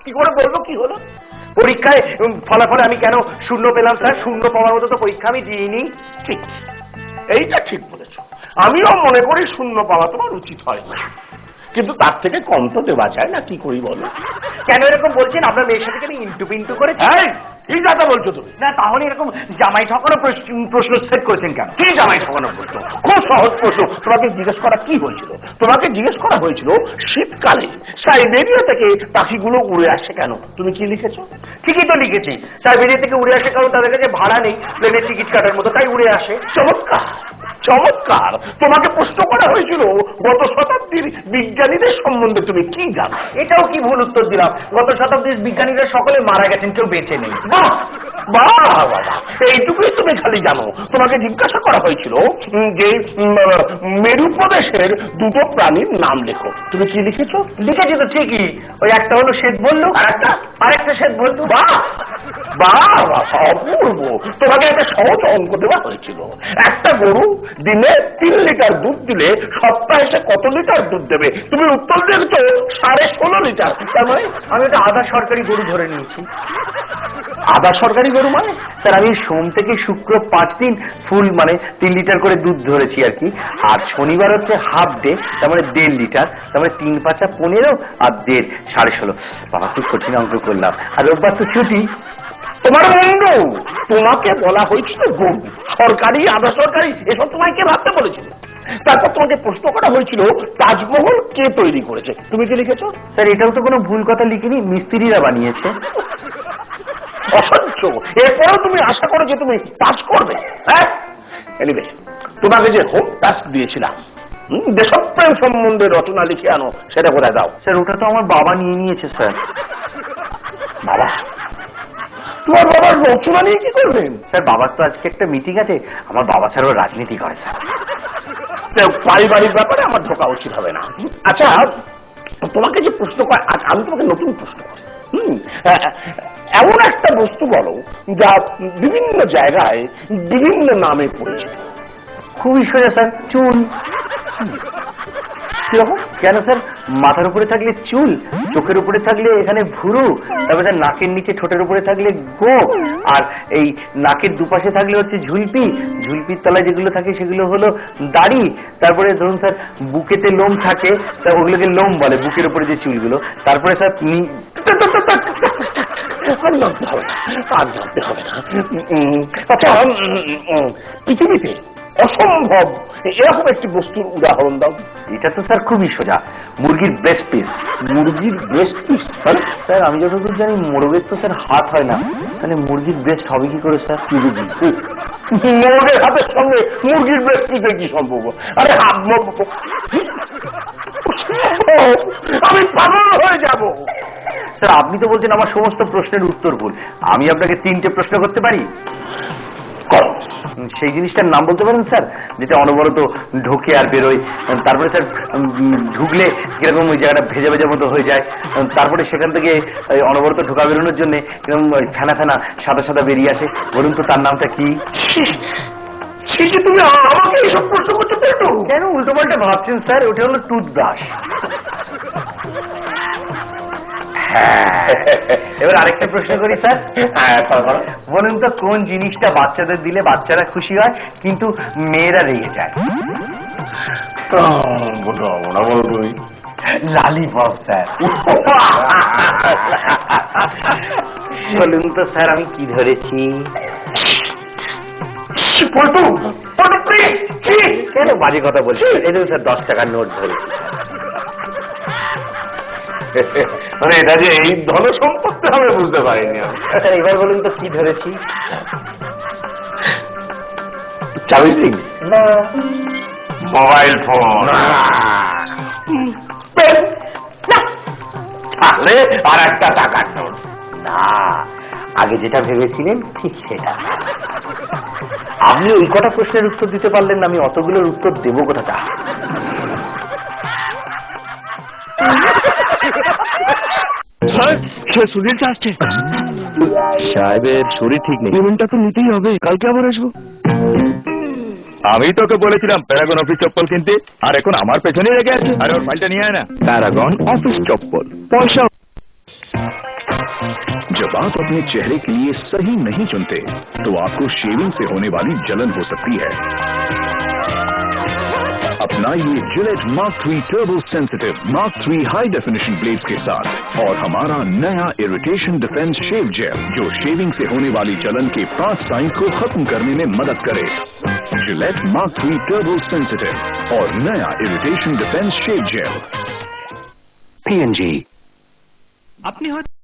কি করে বলবো কি হলো? পরীক্ষায় ফলাফলে আমি কেন শূন্য পেলাম স্যার? শূন্য পাওয়ার মতো তো পরীক্ষা আমি দিইনি। ঠিক, এইটা ঠিক বলেছ। আমিও মনে করি শূন্য পাওয়া তোমার উচিত হয় না, কিন্তু তার থেকে কম তো দেওয়া যায় না, কি করি বলো? কেন এরকম বলছেন? আপনার মেয়ের সাথে কেন ইন্টু পিন্টু করেছি? কি কথা বলছো তুমি? না তাহলে এরকম জামাই ঠকানো প্রশ্ন সেট করেছেন কেন? কি জামাই ঠকানোর প্রশ্ন? খুব সহজ প্রশ্ন। তোমাকে জিজ্ঞেস করা কি হয়েছিল? তোমাকে জিজ্ঞেস করা হয়েছিল শীতকালে সাইবেরিয়া থেকে পাখিগুলো উড়ে আসে কেন? তুমি কি লিখেছো? ঠিকই তো লিখেছি, সাইবেরিয়া থেকে উড়ে আসে কারণ তাদের কাছে ভাড়া নেই প্লেনের টিকিট কাটার মতো, তাই উড়ে আসে। চমৎকার চমৎকার। তোমাকে প্রশ্ন করা হয়েছিল গত শতাব্দীর বিজ্ঞানীদের সম্বন্ধে তুমি কি জানো? এটাও কি ভুল উত্তর দিলাম? গত শতাব্দীর বিজ্ঞানীরা সকলে মারা গেছেন, কেউ বেঁচে নেই। বাহ বাহ বাবা, এইটুকুই তুমি খালি জানো। তোমাকে জিজ্ঞাসা করা হয়েছিল যে মেরু প্রদেশের দুটো প্রাণীর নাম লেখো, তুমি কি লিখেছো? লিখেছি তো ঠিকই, ওই একটা হলো শ্বেত বল্লু, আরেকটা শ্বেত বল্লু। বাহ বাহ অপূর্ব। তোমাকে একটা সহজ অঙ্ক দেওয়া হয়েছিল, একটা গরু দিনে 3 লিটার দুধ দিলে সপ্তাহে সে কত লিটার দুধ দেবে? তুমি উত্তর দিয়েছো 16.5 লিটার। তার মানে আমি একটা আধা সরকারি গরু ধরে নিয়েছি। আধা সরকারি গরু মানে? স্যার আমি সোম থেকে শুক্র 5 দিন ফুল মানে 3 লিটার করে দুধ ধরেছি আর কি, আর শনিবার হচ্ছে হাফ ডে, তার মানে 1.5 লিটার, তার মানে 3 5 15 আর 1.5 16.5। বাবা খুব কঠিন অঙ্ক করলাম, আর রোববার তো ছুটি। তোমার বন্ধু, তোমাকে বলা হয়েছিল গরু, সরকারি আধা সরকারি এসব তোমায় কে ভাবতে বলেছিল? তারপর তোমাকে প্রশ্ন করা হয়েছিল তাজমহল কে তৈরি করেছে, তুমি কি লিখেছো? স্যার এটাও তো কোনো ভুল কথা লিখিনি, মিস্ত্রিরা বানিয়েছে। অসহ্য। এরপরেও তুমি আশা করো যে তুমি পাস করবে? হ্যাঁ, এনিওয়ে, তোমাকে যে হোম টাস্ক দিয়েছিলাম দেশপ্রেম সম্বন্ধে রচনা লিখে আনো, সেটা কোথায় দাও? স্যার ওটা তো আমার বাবা নিয়ে নিয়েছে স্যার। বাবা? তোমার বাবার রচনা নিয়ে কি করবেন? স্যার বাবার তো আজকে একটা মিটিং আছে, আমার বাবা স্যার রাজনীতি করে স্যার। পারিবারিক ব্যাপারে আমার ঢোকা উচিত হবে না। আচ্ছা, তোমাকে যে প্রশ্ন করে, আমি তোমাকে নতুন প্রশ্ন করি, এমন একটা বস্তু বলো যা বিভিন্ন জায়গায় বিভিন্ন নামে পরিচিত। খুবই সোজা স্যার, চুল। কিরকম? কেন স্যার? মাথার উপরে থাকলে চুল, চোখের উপরে থাকলে এখানে ভুরু, তারপরে স্যার নাকের নিচে ঠোঁটের উপরে থাকলে গোঁফ, আর এই নাকের দুপাশে থাকলে হচ্ছে ঝুলপি, ঝুলপির তলায় যেগুলো থাকে সেগুলো হলো দাড়ি। তারপরে ধরুন স্যার বুকেতে লোম থাকে, তা ওগুলোকে লোম বলে, বুকের উপরে যে চুলগুলো। তারপরে স্যার আর জানতে হবে না, আর জানতে হবে না। আচ্ছা, পৃথিবীতে অসম্ভব এরকম একটি বস্তুর উদাহরণ দাও। এটা তো স্যার খুবই সোজা, মুরগির ব্রেস্ট পিস। মুরগির ব্রেস্ট পিস? স্যার আমি যতদূর জানি মোরগের তো স্যার হাত হয় না, তাহলে মুরগির ব্রেস্ট হবে কি করে স্যার? মোরগের হাতের সঙ্গে মুরগির ব্রেস্ট পিসের কি সম্পর্ক? আরে আমি পাগল হয়ে যাব। স্যার আপনি তো বলছেন আমার সমস্ত প্রশ্নের উত্তর ভুল, আমি আপনাকে 3টে প্রশ্ন করতে পারি? করো। সেই জিনিসটার নাম বলতে পারেন স্যার, যেটা অনবরত ঢোকে আর বেরোয়, তারপরে স্যার ঢুকলে কিরকম ওই জায়গাটা ভেজা ভেজা মতো হয়ে যায়, তারপরে সেখান থেকে অনবরত ঢোকা বেরোনোর জন্য কিরকম ফেনা ফেনা সাদা সাদা বেরিয়ে আসে, বলুন তো তার নামটা কি? তুমি আমাকে এইসব প্রশ্ন করতে পেরেছো? কেন উল্টো পাল্টা ভাবছেন স্যার? ওটা হলো টুথব্রাশ। এবার আরেকটা প্রশ্ন করি স্যার। বলুন তো কোন জিনিসটা বাচ্চাদের দিলে বাচ্চারা খুশি হয় কিন্তু মেয়েরা রেগে যায়? Lollipop sir. বলুন তো স্যার আমি কি ধরেছি? কেন বাজে কথা বলছি? এই দেখুন স্যার 10 টাকার নোট ধরেছি। মানে এটা যে এই ধন সম্পত্তি হবে বুঝতে পারিনি। স্যার এবার বলুন তো কি ধরেছি? চাবি সিং? না। Mobile phone? তাহলে আর একটা টাকার নোট? না, আগে যেটা ভেবেছিলেন ঠিক সেটা। আপনি ওই কটা প্রশ্নের উত্তর দিতে পারলেন না, আমি অতগুলোর উত্তর দেবো কোথাটা? সুধীর আসছে। সাহেবের শরীর ঠিক নেই, পেমেন্টটা তো নিতেই হবে, কালকে আবার আসবো। আমি তোকে বলেছিলাম প্যারাগন অফিস চপ্পল কিনতে, আর এখন আমার পেছনেই রেখে আছে। আরে ওর ফাইলটা নিয়ে আয় না। প্যারাগন অফিস চপ্পল, পয়সা जब आप अपने चेहरे के लिए सही नहीं चुनते तो आपको शेविंग से होने वाली जलन हो सकती है। अपनाइए Gillette mark 3 turbo sensitive mark 3 high definition blades के साथ और हमारा नया इरिटेशन डिफेंस शेव जेल जो शेविंग से होने वाली जलन के 5 साइन को खत्म करने में मदद करे। जिलेट मार्क 3 टर्बो सेंसिटिव और नया irritation defence shave jail. PNG। আপনি হয়তো